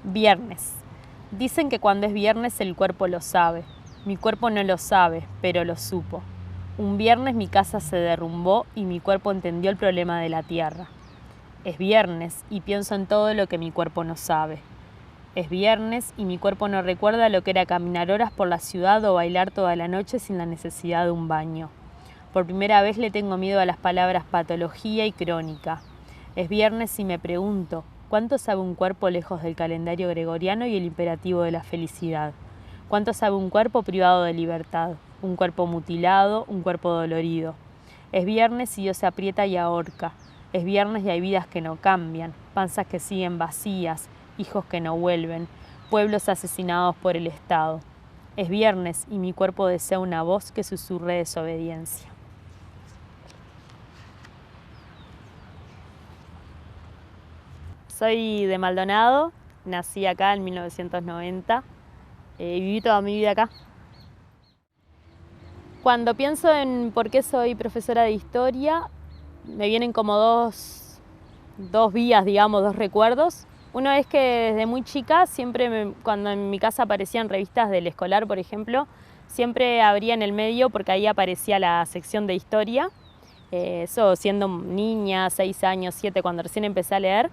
Viernes. Dicen que cuando es viernes el cuerpo lo sabe. Mi cuerpo no lo sabe, pero lo supo. Un viernes mi casa se derrumbó y mi cuerpo entendió el problema de la tierra. Es viernes y pienso en todo lo que mi cuerpo no sabe. Es viernes y mi cuerpo no recuerda lo que era caminar horas por la ciudad o bailar toda la noche sin la necesidad de un baño. Por primera vez le tengo miedo a las palabras patología y crónica. Es viernes y me pregunto, ¿cuánto sabe un cuerpo lejos del calendario gregoriano y el imperativo de la felicidad? ¿Cuánto sabe un cuerpo privado de libertad? Un cuerpo mutilado, un cuerpo dolorido. Es viernes y Dios se aprieta y ahorca. Es viernes y hay vidas que no cambian, panzas que siguen vacías, hijos que no vuelven, pueblos asesinados por el Estado. Es viernes y mi cuerpo desea una voz que susurre desobediencia. Soy de Maldonado, nací acá en 1990 y viví toda mi vida acá. Cuando pienso en por qué soy profesora de historia, me vienen como dos vías, digamos, dos recuerdos. Uno es que desde muy chica, cuando en mi casa aparecían revistas del escolar, por ejemplo, siempre abría en el medio porque ahí aparecía la sección de historia. Eso siendo niña, 6 años, 7, cuando recién empecé a leer.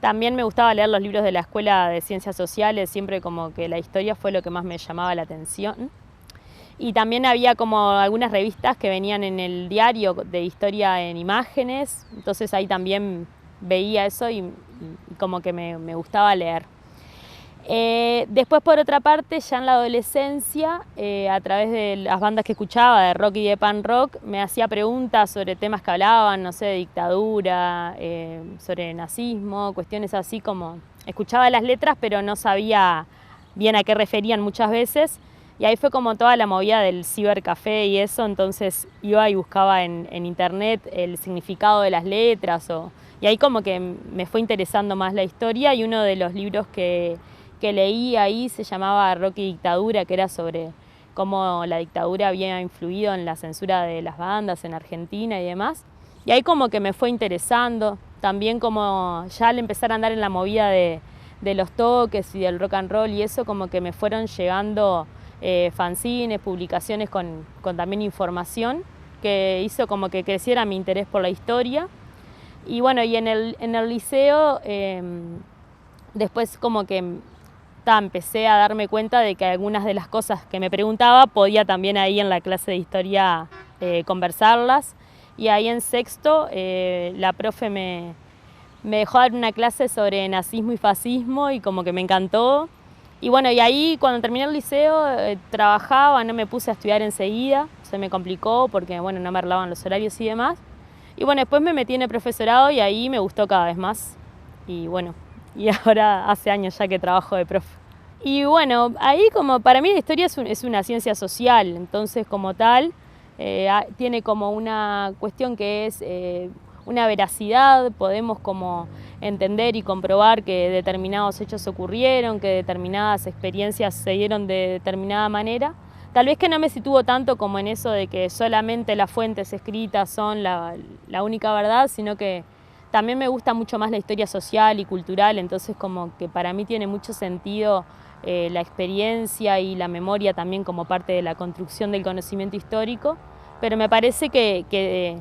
También me gustaba leer los libros de la escuela de ciencias sociales, siempre como que la historia fue lo que más me llamaba la atención. Y también había como algunas revistas que venían en el diario de historia en imágenes, entonces ahí también veía eso y como que me gustaba leer. Después, por otra parte, ya en la adolescencia, a través de las bandas que escuchaba, de rock y de punk rock, me hacía preguntas sobre temas que hablaban, no sé, de dictadura, sobre nazismo, cuestiones así como... Escuchaba las letras, pero no sabía bien a qué referían muchas veces. Y ahí fue como toda la movida del cibercafé y eso, entonces iba y buscaba en internet el significado de las letras. Y ahí como que me fue interesando más la historia y uno de los libros que leí ahí se llamaba Rock y Dictadura, que era sobre cómo la dictadura había influido en la censura de las bandas en Argentina y demás. Y ahí como que me fue interesando, también como ya al empezar a andar en la movida de los toques y del rock and roll y eso, como que me fueron llegando fanzines, publicaciones con también información, que hizo como que creciera mi interés por la historia. Y bueno, y en el liceo después como que empecé a darme cuenta de que algunas de las cosas que me preguntaba podía también ahí en la clase de historia conversarlas. Y ahí en sexto la profe me dejó dar una clase sobre nazismo y fascismo y como que me encantó. Y bueno, y ahí cuando terminé el liceo trabajaba, no me puse a estudiar enseguida, se me complicó porque bueno, no me arreglaban los horarios y demás. Y bueno, después me metí en el profesorado y ahí me gustó cada vez más. Y bueno, y ahora hace años ya que trabajo de profe. Y bueno, ahí como para mí la historia es una ciencia social, entonces como tal tiene como una cuestión que es una veracidad, podemos como entender y comprobar que determinados hechos ocurrieron, que determinadas experiencias se dieron de determinada manera. Tal vez que no me sitúo tanto como en eso de que solamente las fuentes escritas son la única verdad, sino que también me gusta mucho más la historia social y cultural, entonces como que para mí tiene mucho sentido la experiencia y la memoria también como parte de la construcción del conocimiento histórico, pero me parece que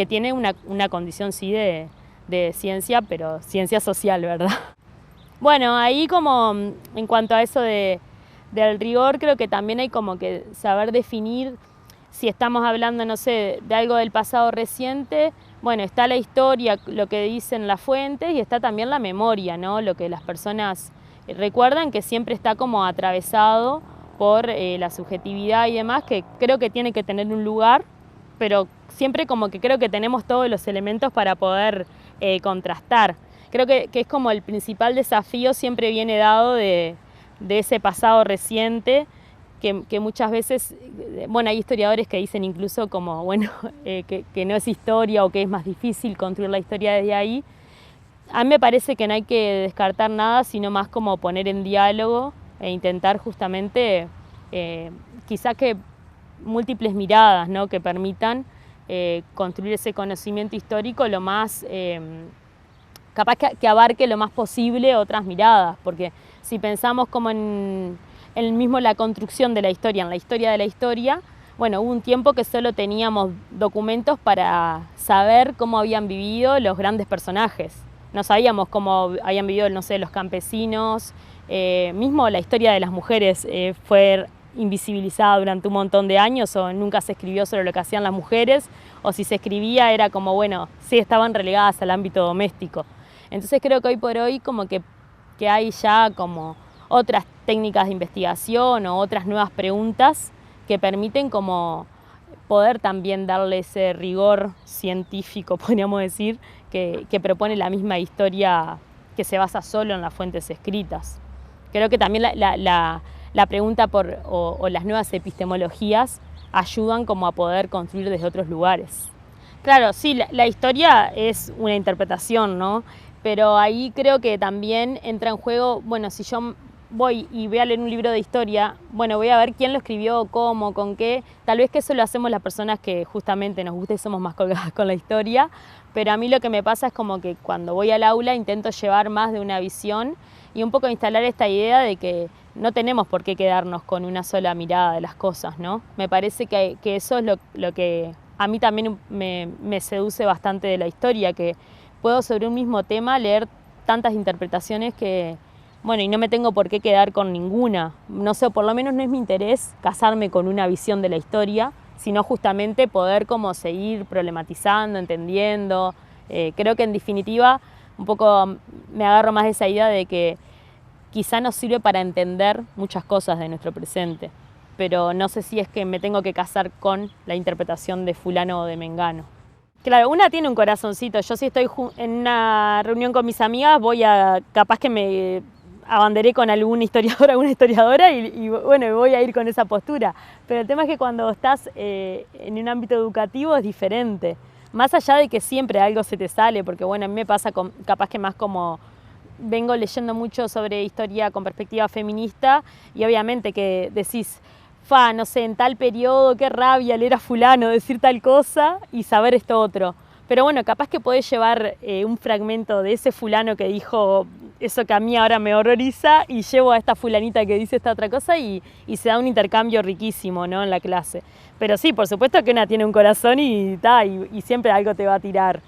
tiene una condición sí de ciencia, pero ciencia social, ¿verdad? Bueno, ahí como en cuanto a eso del rigor, creo que también hay como que saber definir si estamos hablando, no sé, de algo del pasado reciente. Bueno, está la historia, lo que dicen las fuentes, y está también la memoria, ¿no? Lo que las personas recuerdan, que siempre está como atravesado por la subjetividad y demás, que creo que tiene que tener un lugar, pero siempre como que creo que tenemos todos los elementos para poder contrastar. Creo que es como el principal desafío siempre viene dado de ese pasado reciente, que muchas veces, bueno, hay historiadores que dicen incluso como, bueno, que no es historia o que es más difícil construir la historia desde ahí. A mí me parece que no hay que descartar nada, sino más como poner en diálogo e intentar justamente, quizá que múltiples miradas, ¿no? Que permitan construir ese conocimiento histórico lo más capaz que abarque lo más posible otras miradas, porque si pensamos como en mismo la construcción de la historia, en la historia de la historia, bueno, hubo un tiempo que solo teníamos documentos para saber cómo habían vivido los grandes personajes. No sabíamos cómo habían vivido, no sé, los campesinos, mismo la historia de las mujeres fue invisibilizada durante un montón de años o nunca se escribió sobre lo que hacían las mujeres, o si se escribía era como, bueno, sí estaban relegadas al ámbito doméstico. Entonces creo que hoy por hoy como que hay ya como otras técnicas de investigación o otras nuevas preguntas que permiten como poder también darle ese rigor científico, podríamos decir, que propone la misma historia que se basa solo en las fuentes escritas. Creo que también la pregunta o las nuevas epistemologías ayudan como a poder construir desde otros lugares. Claro, sí, la historia es una interpretación, ¿no? Pero ahí creo que también entra en juego, bueno, si yo voy y voy a leer un libro de historia, bueno, voy a ver quién lo escribió, cómo, con qué. Tal vez que eso lo hacemos las personas que justamente nos gusta y somos más colgadas con la historia, pero a mí lo que me pasa es como que cuando voy al aula intento llevar más de una visión y un poco instalar esta idea de que no tenemos por qué quedarnos con una sola mirada de las cosas, ¿no? Me parece que eso es lo que a mí también me seduce bastante de la historia, que puedo sobre un mismo tema leer tantas interpretaciones que, bueno, y no me tengo por qué quedar con ninguna. No sé, por lo menos no es mi interés casarme con una visión de la historia, sino justamente poder como seguir problematizando, entendiendo. Creo que en definitiva un poco me agarro más de esa idea de que quizá nos sirve para entender muchas cosas de nuestro presente, pero no sé si es que me tengo que casar con la interpretación de fulano o de mengano. Claro, una tiene un corazoncito. Yo si estoy en una reunión con mis amigas, capaz que me abanderé con algún historiador, alguna historiadora y bueno, voy a ir con esa postura. Pero el tema es que cuando estás en un ámbito educativo es diferente. Más allá de que siempre algo se te sale, porque bueno, a mí me pasa capaz que más como vengo leyendo mucho sobre historia con perspectiva feminista y obviamente que decís, no sé, en tal periodo, qué rabia leer a fulano, decir tal cosa y saber esto otro. Pero bueno, capaz que podés llevar un fragmento de ese fulano que dijo eso que a mí ahora me horroriza y llevo a esta fulanita que dice esta otra cosa y se da un intercambio riquísimo, ¿no? En la clase. Pero sí, por supuesto que una tiene un corazón y siempre algo te va a tirar.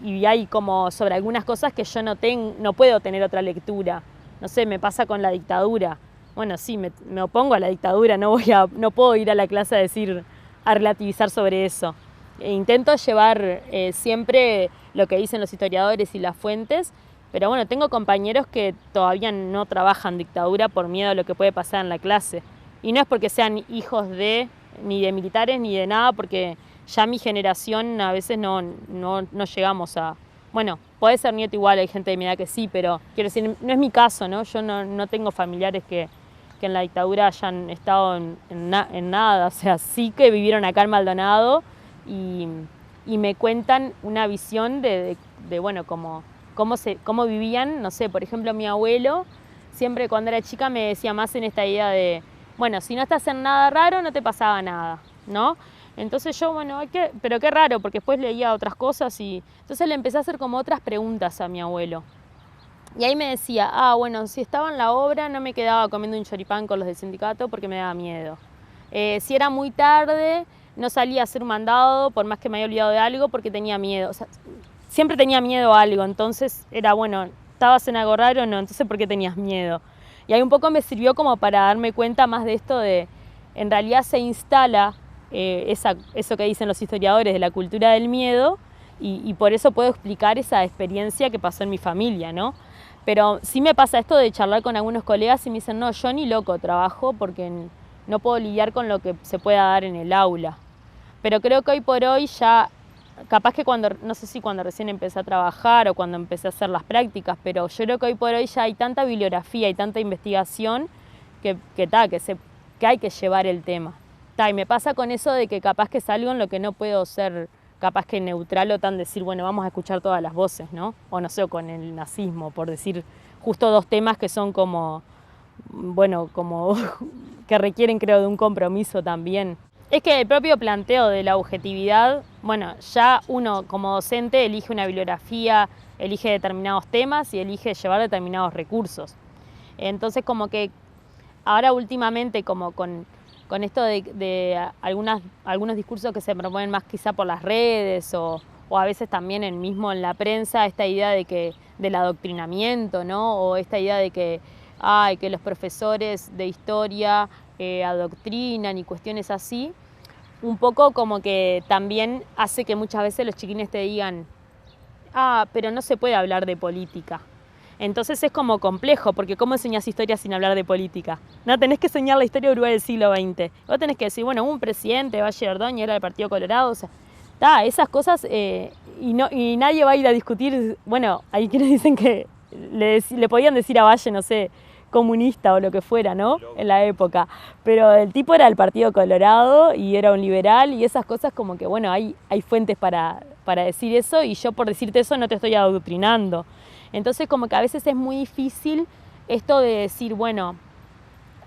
Y hay como sobre algunas cosas que yo no puedo tener otra lectura. No sé, me pasa con la dictadura. Bueno, sí, me opongo a la dictadura, no puedo ir a la clase a relativizar sobre eso. Intento llevar siempre lo que dicen los historiadores y las fuentes, pero bueno, tengo compañeros que todavía no trabajan dictadura por miedo a lo que puede pasar en la clase. Y no es porque sean hijos ni de militares ni de nada, porque ya mi generación a veces no llegamos a... Bueno, puede ser nieto igual, hay gente de mi edad que sí, pero quiero decir, no es mi caso, ¿no? Yo no tengo familiares que en la dictadura hayan estado en nada, o sea, sí que vivieron acá en Maldonado y me cuentan una visión de bueno, cómo vivían, no sé, por ejemplo, mi abuelo siempre cuando era chica me decía más en esta idea de, bueno, si no estás en nada raro no te pasaba nada, ¿no? Entonces yo, bueno, pero qué raro, porque después leía otras cosas y entonces le empecé a hacer como otras preguntas a mi abuelo. Y ahí me decía, bueno, si estaba en la obra no me quedaba comiendo un choripán con los del sindicato porque me daba miedo. Si era muy tarde, no salía a hacer un mandado por más que me había olvidado de algo porque tenía miedo. O sea, siempre tenía miedo a algo, entonces era, bueno, ¿estabas en algo raro o no? Entonces, ¿por qué tenías miedo? Y ahí un poco me sirvió como para darme cuenta más de esto de, en realidad se instala eso que dicen los historiadores de la cultura del miedo y por eso puedo explicar esa experiencia que pasó en mi familia, ¿no? Pero sí me pasa esto de charlar con algunos colegas y me dicen, no, yo ni loco trabajo porque no puedo lidiar con lo que se pueda dar en el aula. Pero creo que hoy por hoy ya, capaz que no sé si cuando recién empecé a trabajar o cuando empecé a hacer las prácticas, pero yo creo que hoy por hoy ya hay tanta bibliografía y tanta investigación que hay que llevar el tema. Y me pasa con eso de que capaz que es algo en lo que no puedo ser capaz que neutral o tan decir, bueno, vamos a escuchar todas las voces, ¿no? O no sé, con el nazismo, por decir justo dos temas que son como, bueno, como que requieren, creo, de un compromiso también. Es que el propio planteo de la objetividad, bueno, ya uno como docente elige una bibliografía elige determinados temas y elige llevar determinados recursos. Entonces como que ahora últimamente como con esto de algunos discursos que se promueven más quizá por las redes o a veces también mismo en la prensa, esta idea del adoctrinamiento, ¿no? O esta idea de que los profesores de historia adoctrinan y cuestiones así, un poco como que también hace que muchas veces los chiquines te digan, pero no se puede hablar de política. Entonces es como complejo, porque ¿cómo enseñás historia sin hablar de política? No, tenés que enseñar la historia de Uruguay del siglo XX. Vos tenés que decir, bueno, hubo un presidente, Valle Ordóñez, era del Partido Colorado, o sea, esas cosas, y nadie va a ir a discutir. Bueno, hay quienes dicen que le podían decir a Valle, no sé, comunista o lo que fuera, ¿no? En la época. Pero el tipo era del Partido Colorado y era un liberal y esas cosas como que, bueno, hay fuentes para decir eso y yo por decirte eso no te estoy adoctrinando. Entonces como que a veces es muy difícil esto de decir, bueno,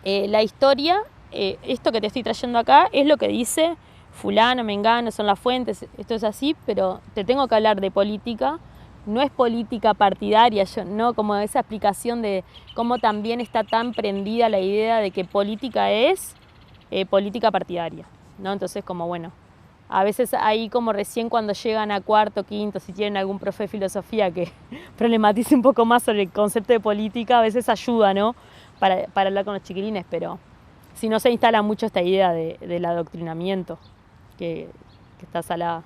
la historia, esto que te estoy trayendo acá es lo que dice fulano, mengano, son las fuentes, esto es así, pero te tengo que hablar de política, no es política partidaria, no como esa explicación de cómo también está tan prendida la idea de que política es política partidaria, ¿no? Entonces como bueno, a veces ahí como recién cuando llegan a cuarto, quinto, si tienen algún profe de filosofía que problematice un poco más sobre el concepto de política, a veces ayuda, ¿no? Para hablar con los chiquilines, pero si no se instala mucho esta idea del adoctrinamiento, que está salada.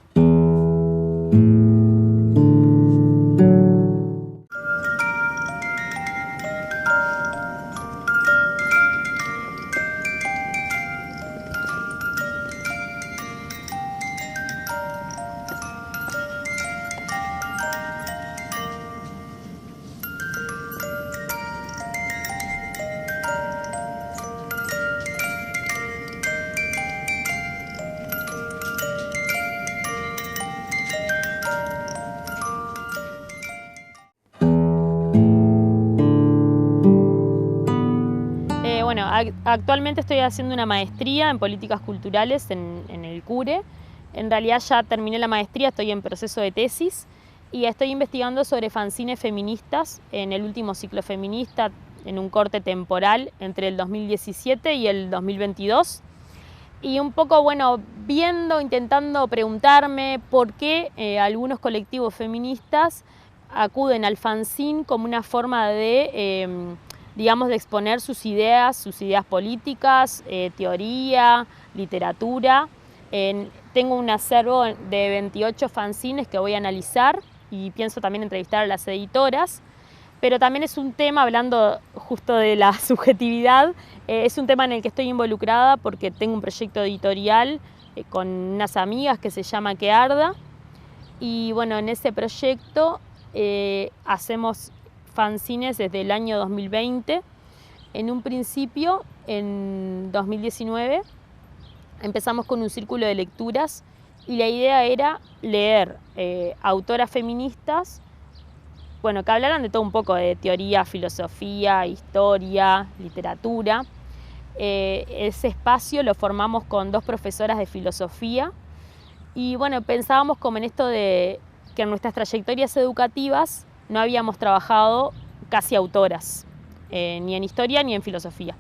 Bueno, actualmente estoy haciendo una maestría en políticas culturales en el CURE. En realidad ya terminé la maestría, estoy en proceso de tesis y estoy investigando sobre fanzines feministas en el último ciclo feminista, en un corte temporal entre el 2017 y el 2022. Y un poco, bueno, intentando preguntarme por qué algunos colectivos feministas acuden al fanzine como una forma de, digamos, de exponer sus ideas políticas, teoría, literatura. Tengo un acervo de 28 fanzines que voy a analizar y pienso también entrevistar a las editoras. Pero también es un tema, hablando justo de la subjetividad, es un tema en el que estoy involucrada porque tengo un proyecto editorial con unas amigas que se llama Que Arda. Y bueno, en ese proyecto hacemos fanzines desde el año 2020. En un principio, en 2019, empezamos con un círculo de lecturas y la idea era leer autoras feministas, bueno, que hablaran de todo un poco, de teoría, filosofía, historia, literatura. Ese espacio lo formamos con 2 profesoras de filosofía y bueno, pensábamos como en esto de que en nuestras trayectorias educativas no habíamos trabajado casi autoras, ni en historia ni en filosofía.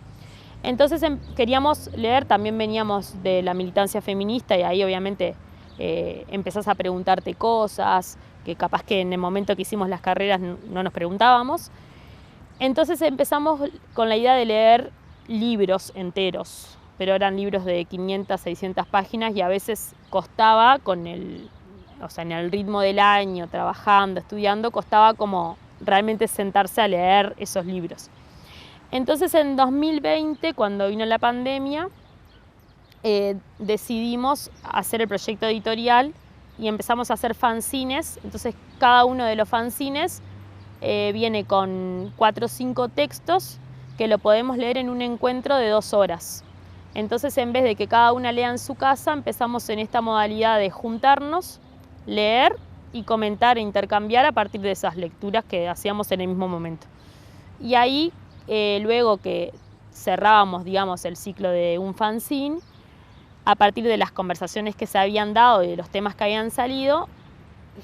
Entonces queríamos leer, también veníamos de la militancia feminista y ahí obviamente empezás a preguntarte cosas que capaz que en el momento que hicimos las carreras no nos preguntábamos. Entonces empezamos con la idea de leer libros enteros, pero eran libros de 500, 600 páginas y a veces costaba en el ritmo del año, trabajando, estudiando, costaba como realmente sentarse a leer esos libros. Entonces en 2020, cuando vino la pandemia, decidimos hacer el proyecto editorial y empezamos a hacer fanzines. Entonces cada uno de los fanzines viene con 4 o 5 textos que lo podemos leer en un encuentro de 2 horas. Entonces en vez de que cada una lea en su casa, empezamos en esta modalidad de juntarnos, leer y comentar e intercambiar a partir de esas lecturas que hacíamos en el mismo momento. Y ahí, luego que cerrábamos, digamos, el ciclo de un fanzine, a partir de las conversaciones que se habían dado y de los temas que habían salido,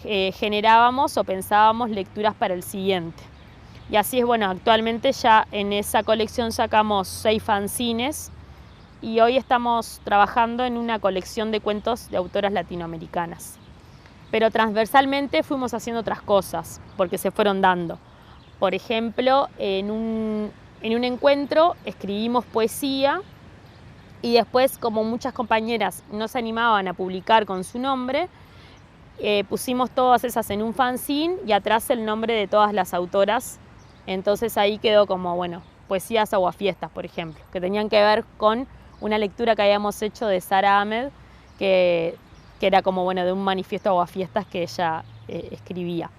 generábamos o pensábamos lecturas para el siguiente. Y así es, bueno, actualmente ya en esa colección sacamos 6 fanzines y hoy estamos trabajando en una colección de cuentos de autoras latinoamericanas. Pero transversalmente fuimos haciendo otras cosas, porque se fueron dando. Por ejemplo, en un encuentro escribimos poesía y después, como muchas compañeras no se animaban a publicar con su nombre, pusimos todas esas en un fanzine y atrás el nombre de todas las autoras. Entonces ahí quedó como, bueno, poesías aguafiestas, por ejemplo, que tenían que ver con una lectura que habíamos hecho de Sara Ahmed, que era como, bueno, de un manifiesto aguafiestas que ella escribía.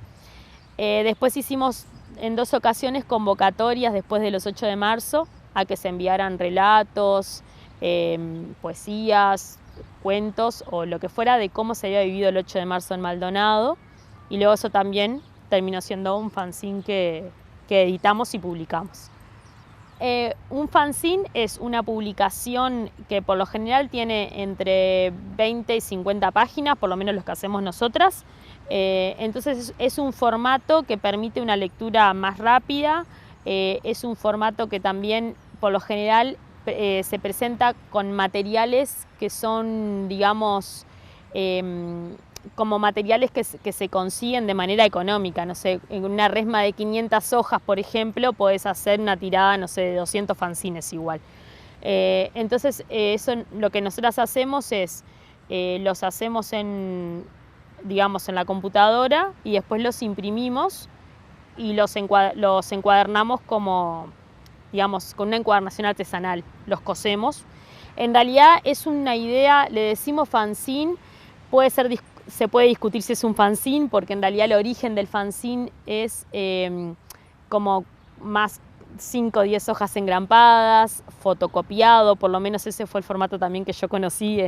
Después hicimos en 2 ocasiones convocatorias después de los 8 de marzo a que se enviaran relatos, poesías, cuentos o lo que fuera de cómo se había vivido el 8 de marzo en Maldonado, y luego eso también terminó siendo un fanzine que editamos y publicamos. Un fanzine es una publicación que por lo general tiene entre 20 y 50 páginas, por lo menos los que hacemos nosotras. Entonces es un formato que permite una lectura más rápida, es un formato que también por lo general se presenta con materiales que son, digamos, como materiales que se consiguen de manera económica. No sé, en una resma de 500 hojas, por ejemplo, podés hacer una tirada, no sé, de 200 fanzines igual. Entonces, eso lo que nosotras hacemos es, los hacemos digamos, en la computadora y después los imprimimos y los encuadernamos como, digamos, con una encuadernación artesanal. Los cosemos. En realidad es una idea, le decimos fanzine, se puede discutir si es un fanzine, porque en realidad el origen del fanzine es como más 5 o 10 hojas engrampadas, fotocopiado, por lo menos ese fue el formato también que yo conocí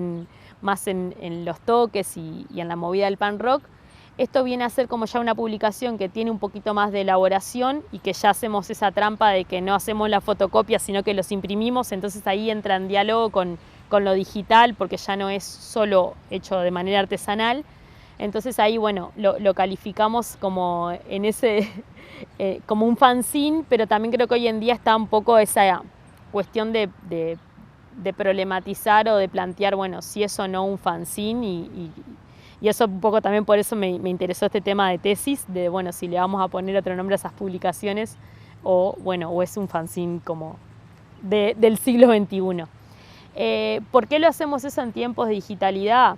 más en los toques y en la movida del pan rock. Esto viene a ser como ya una publicación que tiene un poquito más de elaboración y que ya hacemos esa trampa de que no hacemos la fotocopia, sino que los imprimimos, entonces ahí entra en diálogo con lo digital, porque ya no es solo hecho de manera artesanal. Entonces ahí, bueno, lo calificamos como como un fanzine, pero también creo que hoy en día está un poco esa cuestión de problematizar o de plantear, bueno, si es o no un fanzine, y eso un poco también por eso me interesó este tema de tesis, de, bueno, si le vamos a poner otro nombre a esas publicaciones, o es un fanzine como del siglo XXI. ¿Por qué lo hacemos eso en tiempos de digitalidad?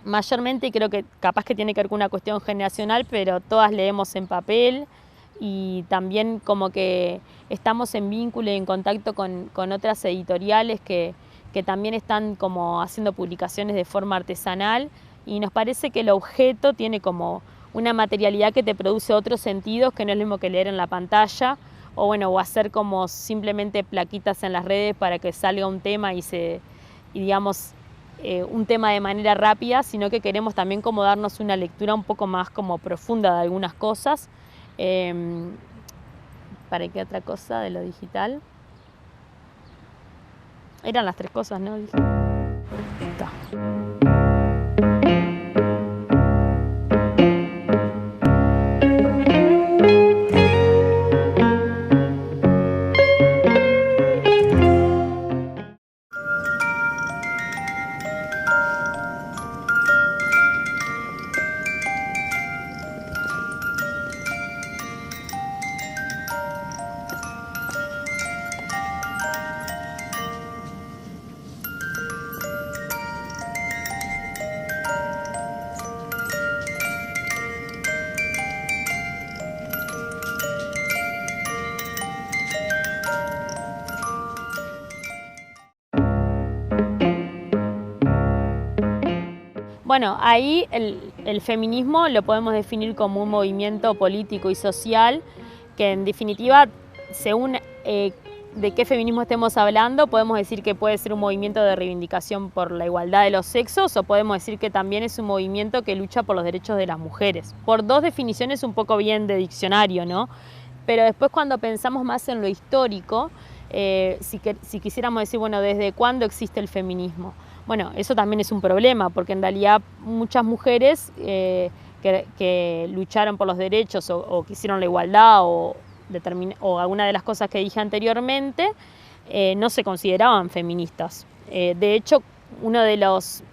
Mayormente creo que capaz que tiene que ver con una cuestión generacional, pero todas leemos en papel y también como que estamos en vínculo y en contacto con otras editoriales que también están como haciendo publicaciones de forma artesanal, y nos parece que el objeto tiene como una materialidad que te produce otros sentidos, que no es lo mismo que leer en la pantalla, o hacer como simplemente plaquitas en las redes para que salga un tema y digamos, un tema de manera rápida, sino que queremos también como darnos una lectura un poco más como profunda de algunas cosas. ¿Para qué otra cosa de lo digital? Eran las 3 cosas, ¿no? Está. Bueno, ahí el feminismo lo podemos definir como un movimiento político y social que, en definitiva, según de qué feminismo estemos hablando, podemos decir que puede ser un movimiento de reivindicación por la igualdad de los sexos, o podemos decir que también es un movimiento que lucha por los derechos de las mujeres. Por 2 definiciones un poco bien de diccionario, ¿no? Pero después, cuando pensamos más en lo histórico, si quisiéramos decir, bueno, ¿desde cuándo existe el feminismo? Bueno, eso también es un problema, porque en realidad muchas mujeres que lucharon por los derechos o que hicieron la igualdad o alguna de las cosas que dije anteriormente, no se consideraban feministas. De hecho, uno de los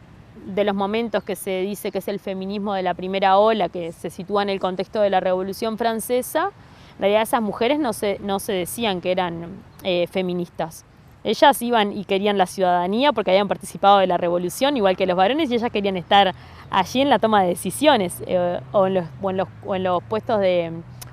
momentos que se dice que es el feminismo de la primera ola, que se sitúa en el contexto de la Revolución Francesa, en realidad esas mujeres no se decían que eran feministas. Ellas iban y querían la ciudadanía porque habían participado de la revolución, igual que los varones, y ellas querían estar allí en la toma de decisiones o en los puestos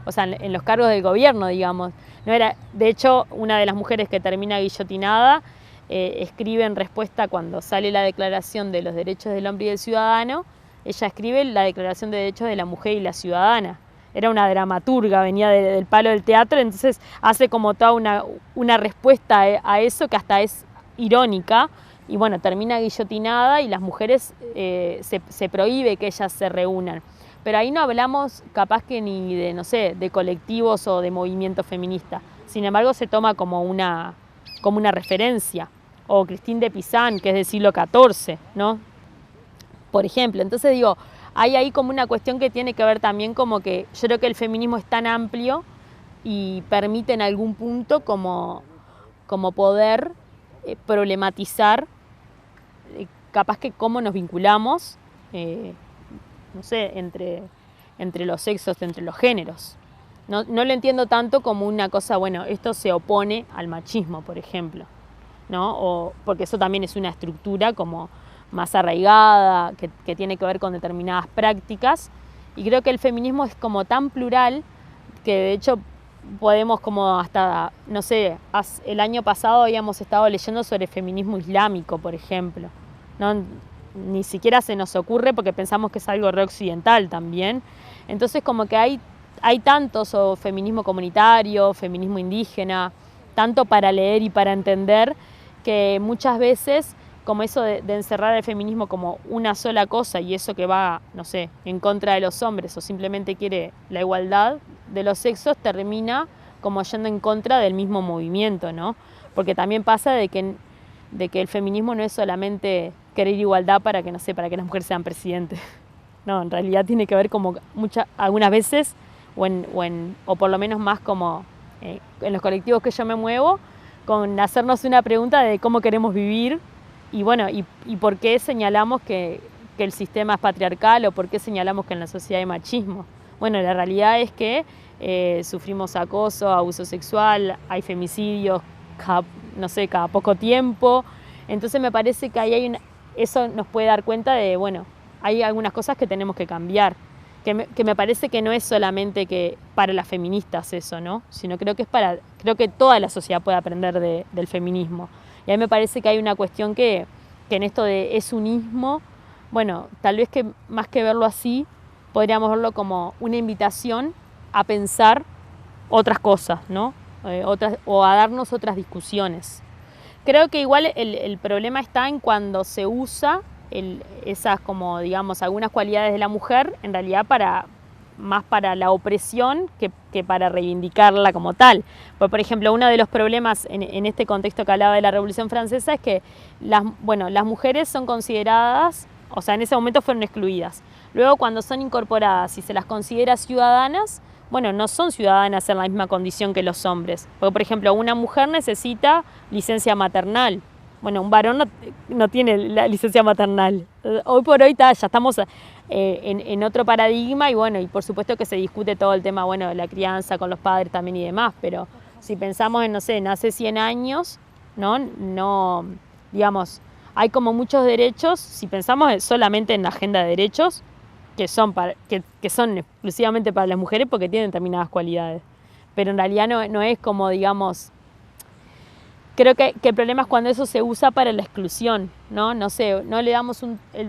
o sea, en los cargos del gobierno, digamos. No era, de hecho, una de las mujeres que termina guillotinada escribe en respuesta cuando sale la Declaración de los Derechos del Hombre y del Ciudadano, ella escribe la Declaración de Derechos de la Mujer y la Ciudadana. Era una dramaturga, venía del palo del teatro, entonces hace como toda una respuesta a eso que hasta es irónica, y bueno, termina guillotinada y las mujeres se prohíbe que ellas se reúnan. Pero ahí no hablamos capaz que ni de, no sé, de colectivos o de movimiento feminista. Sin embargo, se toma como una referencia. O Christine de Pizan, que es del siglo XIV, ¿no? Por ejemplo, entonces digo, hay ahí como una cuestión que tiene que ver también como que yo creo que el feminismo es tan amplio y permite en algún punto como poder problematizar capaz que cómo nos vinculamos, no sé, entre los sexos, entre los géneros. No lo entiendo tanto como una cosa, bueno, esto se opone al machismo, por ejemplo, ¿no? Porque eso también es una estructura como más arraigada, que tiene que ver con determinadas prácticas, y creo que el feminismo es como tan plural que de hecho podemos como hasta, no sé, el año pasado habíamos estado leyendo sobre feminismo islámico, por ejemplo, ¿no? Ni siquiera se nos ocurre porque pensamos que es algo reoccidental también. Entonces como que hay tantos, o feminismo comunitario, feminismo indígena, tanto para leer y para entender, que muchas veces como eso de encerrar el feminismo como una sola cosa y eso que va, no sé, en contra de los hombres o simplemente quiere la igualdad de los sexos, termina como yendo en contra del mismo movimiento, ¿no? Porque también pasa de que el feminismo no es solamente querer igualdad para que, no sé, para que las mujeres sean presidentes. No, en realidad tiene que ver como algunas veces, o por lo menos más como en los colectivos que yo me muevo, con hacernos una pregunta de cómo queremos vivir y bueno, y por qué señalamos que el sistema es patriarcal o por qué señalamos que en la sociedad hay machismo. Bueno, la realidad es que sufrimos acoso, abuso sexual, hay femicidios cada poco tiempo. Entonces me parece que eso nos puede dar cuenta de, bueno, hay algunas cosas que tenemos que cambiar. Que me parece que no es solamente que para las feministas eso, ¿no? Sino creo que toda la sociedad puede aprender del feminismo. Y a mí me parece que hay una cuestión que en esto de es unismo, bueno, tal vez que más que verlo así, podríamos verlo como una invitación a pensar otras cosas, ¿no? O a darnos otras discusiones. Creo que igual el problema está en cuando se usa esas, como digamos, algunas cualidades de la mujer, en realidad más para la opresión que para reivindicarla como tal. Por ejemplo, uno de los problemas en este contexto que hablaba de la Revolución Francesa es que las mujeres son consideradas, o sea, en ese momento fueron excluidas. Luego, cuando son incorporadas y se las considera ciudadanas, bueno, no son ciudadanas en la misma condición que los hombres. Porque, por ejemplo, una mujer necesita licencia maternal. Bueno, un varón no tiene la licencia maternal. Hoy por hoy ya estamos en otro paradigma y bueno, y por supuesto que se discute todo el tema, bueno, de la crianza con los padres también y demás, pero si pensamos en, no sé, en hace 100 años, no, digamos, hay como muchos derechos, si pensamos solamente en la agenda de derechos, que son exclusivamente para las mujeres porque tienen determinadas cualidades. Pero en realidad no es como, digamos, creo que el problema es cuando eso se usa para la exclusión, ¿no? No sé, no le damos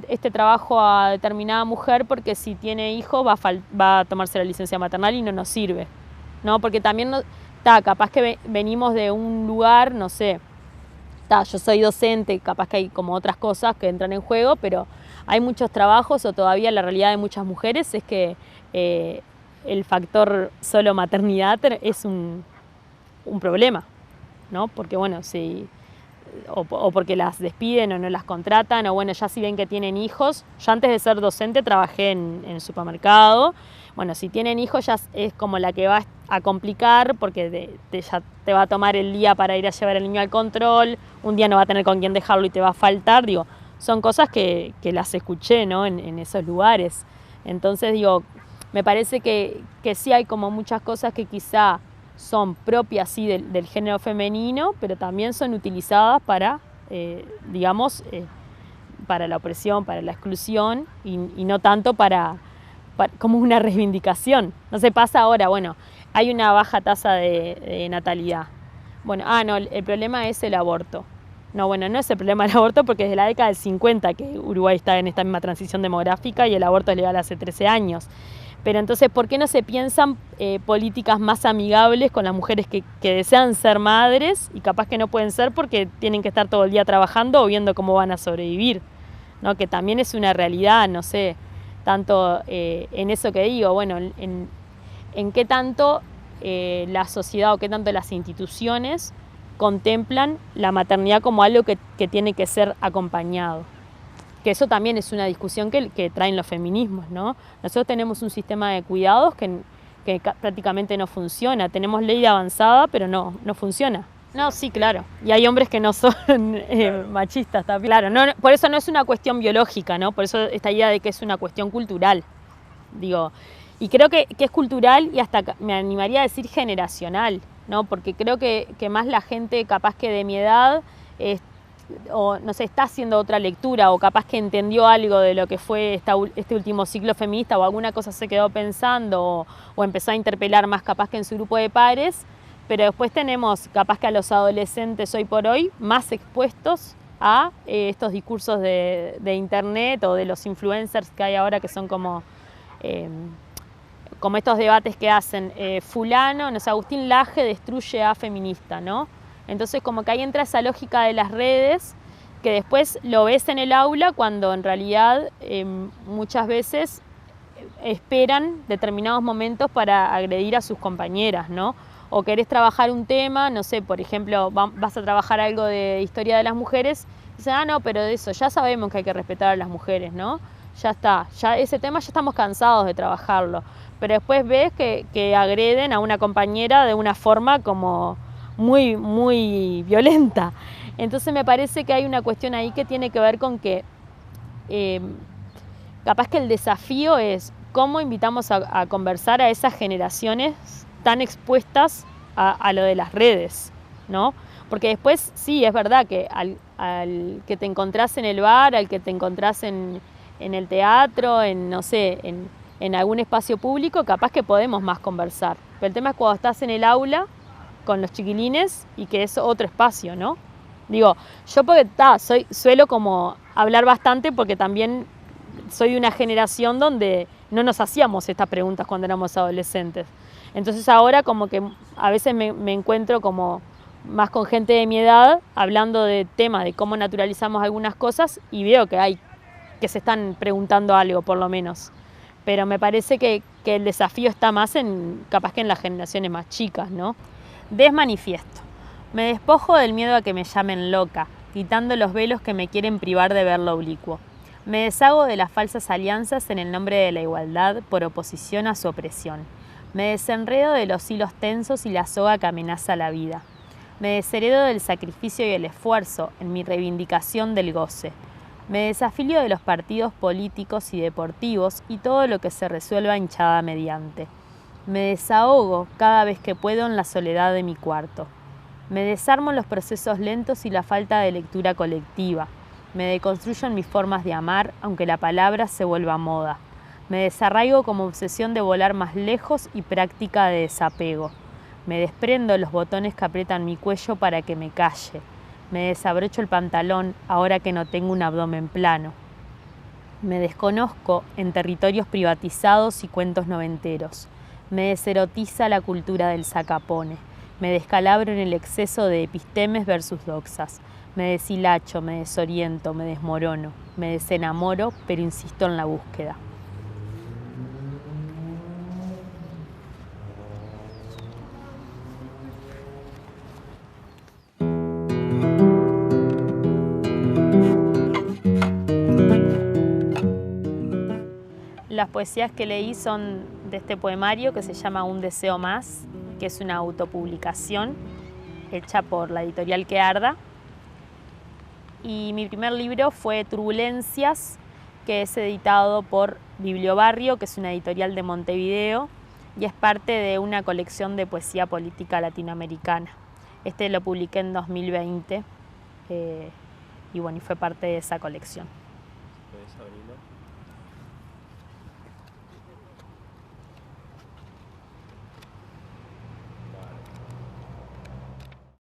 este trabajo a determinada mujer porque si tiene hijos va a tomarse la licencia maternal y no nos sirve, ¿no? Porque también capaz que venimos de un lugar, no sé, yo soy docente, capaz que hay como otras cosas que entran en juego, pero hay muchos trabajos o todavía la realidad de muchas mujeres es que el factor solo maternidad es un problema, ¿no? Porque bueno, si o porque las despiden o no las contratan, o bueno, ya si ven que tienen hijos. Yo antes de ser docente trabajé en el supermercado. Bueno, si tienen hijos ya es como la que va a complicar porque ya te va a tomar el día para ir a llevar al niño al control, un día no va a tener con quién dejarlo y te va a faltar. Digo, son cosas que las escuché, ¿no? en esos lugares. Entonces digo, me parece que sí hay como muchas cosas que quizá son propias sí, del género femenino, pero también son utilizadas para, para la opresión, para la exclusión y no tanto para como una reivindicación. No se pasa ahora, bueno, hay una baja tasa de natalidad. Bueno, no, el problema es el aborto. No, bueno, no es el problema del aborto porque desde la década del 50 que Uruguay está en esta misma transición demográfica y el aborto es legal hace 13 años. Pero entonces, ¿por qué no se piensan políticas más amigables con las mujeres que desean ser madres y capaz que no pueden ser porque tienen que estar todo el día trabajando o viendo cómo van a sobrevivir? ¿No? Que también es una realidad, no sé, tanto en eso que digo, bueno, en qué tanto la sociedad o qué tanto las instituciones contemplan la maternidad como algo que tiene que ser acompañado. Que eso también es una discusión que traen los feminismos, ¿no? Nosotros tenemos un sistema de cuidados que prácticamente no funciona. Tenemos ley de avanzada, pero no funciona. No, sí, claro. Y hay hombres que no son machistas también. Claro, no, por eso no es una cuestión biológica, ¿no? Por eso esta idea de que es una cuestión cultural. Digo, y creo que es cultural y hasta me animaría a decir generacional, ¿no? Porque creo que más la gente capaz que de mi edad o no sé, está haciendo otra lectura o capaz que entendió algo de lo que fue este último ciclo feminista o alguna cosa se quedó pensando o empezó a interpelar más capaz que en su grupo de pares, pero después tenemos capaz que a los adolescentes hoy por hoy más expuestos a estos discursos de internet o de los influencers que hay ahora que son como estos debates que hacen fulano, no sé, Agustín Laje destruye a feminista, ¿no? Entonces como que ahí entra esa lógica de las redes que después lo ves en el aula cuando en realidad muchas veces esperan determinados momentos para agredir a sus compañeras, ¿no? O querés trabajar un tema, no sé, por ejemplo, vas a trabajar algo de historia de las mujeres, y dicen, no, pero de eso ya sabemos que hay que respetar a las mujeres, ¿no? Ya está, ya ese tema ya estamos cansados de trabajarlo. Pero después ves que agreden a una compañera de una forma como muy, muy violenta. Entonces me parece que hay una cuestión ahí que tiene que ver con que capaz que el desafío es cómo invitamos a conversar a esas generaciones tan expuestas a lo de las redes, ¿no? Porque después sí, es verdad que al que te encontrás en el bar, al que te encontrás en el teatro, no sé, en algún espacio público, capaz que podemos más conversar. Pero el tema es cuando estás en el aula con los chiquilines y que es otro espacio, ¿no? Digo, yo porque suelo como hablar bastante porque también soy de una generación donde no nos hacíamos estas preguntas cuando éramos adolescentes. Entonces ahora como que a veces me encuentro como más con gente de mi edad hablando de temas de cómo naturalizamos algunas cosas y veo que se están preguntando algo por lo menos. Pero me parece que el desafío está más capaz que en las generaciones más chicas, ¿no? Desmanifiesto. Me despojo del miedo a que me llamen loca, quitando los velos que me quieren privar de ver lo oblicuo. Me deshago de las falsas alianzas en el nombre de la igualdad por oposición a su opresión. Me desenredo de los hilos tensos y la soga que amenaza la vida. Me desheredo del sacrificio y el esfuerzo en mi reivindicación del goce. Me desafilio de los partidos políticos y deportivos y todo lo que se resuelva hinchada mediante. Me desahogo cada vez que puedo en la soledad de mi cuarto. Me desarmo en los procesos lentos y la falta de lectura colectiva. Me deconstruyo en mis formas de amar, aunque la palabra se vuelva moda. Me desarraigo como obsesión de volar más lejos y práctica de desapego. Me desprendo los botones que aprietan mi cuello para que me calle. Me desabrocho el pantalón ahora que no tengo un abdomen plano. Me desconozco en territorios privatizados y cuentos noventeros. Me deserotiza la cultura del sacapone. Me descalabro en el exceso de epistemes versus doxas. Me deshilacho, me desoriento, me desmorono. Me desenamoro, pero insisto en la búsqueda. Las poesías que leí son de este poemario que se llama Un deseo más, que es una autopublicación hecha por la editorial Que Arda. Y mi primer libro fue Turbulencias, que es editado por Bibliobarrio, que es una editorial de Montevideo, y es parte de una colección de poesía política latinoamericana. Este lo publiqué en 2020 y bueno, y fue parte de esa colección. ¿Puedes abrirlo?